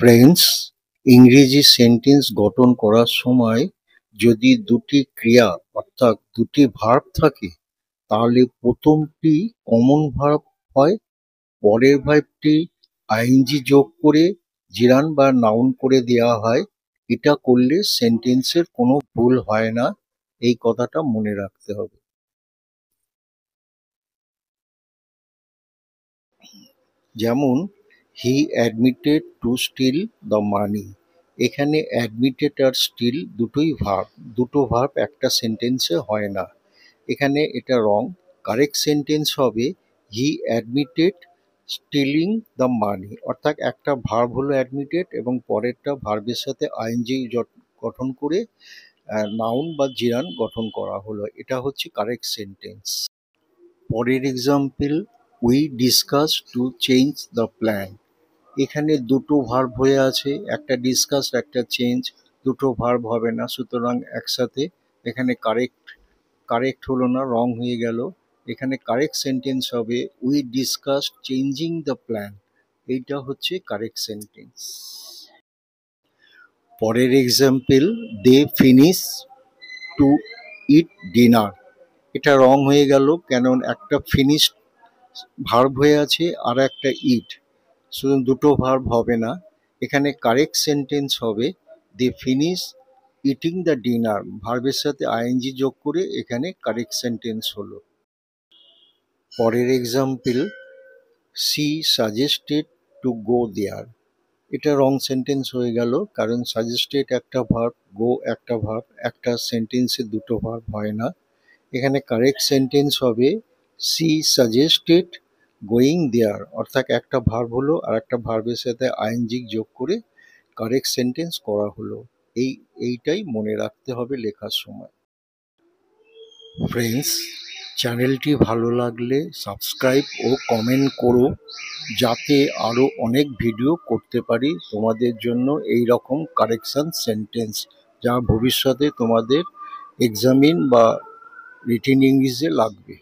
Friends, ইংরেজি sentence গঠন করার সময় যদি দুটি ক্রিয়া অর্থাৎ দুটি ভার্ব থাকে তাহলে প্রথমটি কমন ভার্ব হয়, পরের ভার্বটি আইএনজি যোগ করে জিরান বা নাউন করে দেওয়া হয়। এটা করলে সেন্টেন্সের কোনো ভুল হয় না, এই কথাটা মনে রাখতে হবে। যেমন he admitted to steal the money. এখানে অ্যাডমিটেড আর স্টিল দুটোই ভার্ব, দুটো ভার্ব একটা সেন্টেন্সে হয় না, এখানে এটা রং। কারেক্ট সেন্টেন্স হবে হি অ্যাডমিটেড স্টিলিং দ্য মানি, অর্থাৎ একটা ভার্ব হলো অ্যাডমিটেড এবং পরেরটা ভার্বের সাথে আইএনজি গঠন করে নাউন বা জিরান গঠন করা হলো, এটা হচ্ছে কারেক্ট সেন্টেন্স। পরের example, we discuss to change the plan. এখানে দুটো ভার্ব হয়ে আছে, একটা ডিসকাস একটা চেঞ্জ, দুটো ভার্ব হবে না, সুতরাং একসাথে এখানে কারেক্ট হলো না, রং হয়ে গেল। এখানে কারেক্ট সেন্টেন্স হবে we discuss changing the plan, এইটা হচ্ছে কারেক্ট সেন্টেন্স। পরের এক্সাম্পল, দে ফিনিশ টু ইট ডিনার। এটা রং হয়ে গেল, কেন একটা ফিনিশ ভার্ব হয়ে আছে আর একটা ইট, শুধু দুটো ভার্ব হবে না। এখানে কারেক্ট সেন্টেন্স হবে দে ফিনিশ ইটিং দ্য ডিনার, ভার্বের সাথে আইএনজি যোগ করে এখানে কারেক্ট সেন্টেন্স হলো। পরের example, she suggested to go there. এটা রং সেন্টেন্স হয়ে গেল, কারণ সাজেস্টেড একটা ভার্ব, গো একটা ভার্ব, একটা সেন্টেন্সে দুটো ভার্ব হয় না। এখানে কারেক্ট সেন্টেন্স হবে সি সাজেস্টেড গোয়িং দেয়ার, অর্থাৎ একটা ভার্ব হলো আর একটা ভার্বের সাথে আইএনজি যোগ করে কারেক্ট সেন্টেন্স করা হলো। এইটাই মনে রাখতে হবে লেখার সময়। ফ্রেন্ডস, চ্যানেলটি ভালো লাগলে সাবস্ক্রাইব ও কমেন্ট করো, যাতে আরও অনেক ভিডিও করতে পারি তোমাদের জন্য এই রকম কারেকশন সেন্টেন্স, যা ভবিষ্যতে তোমাদের এক্সামিন বা রিটেন ইংলিশে লাগবে।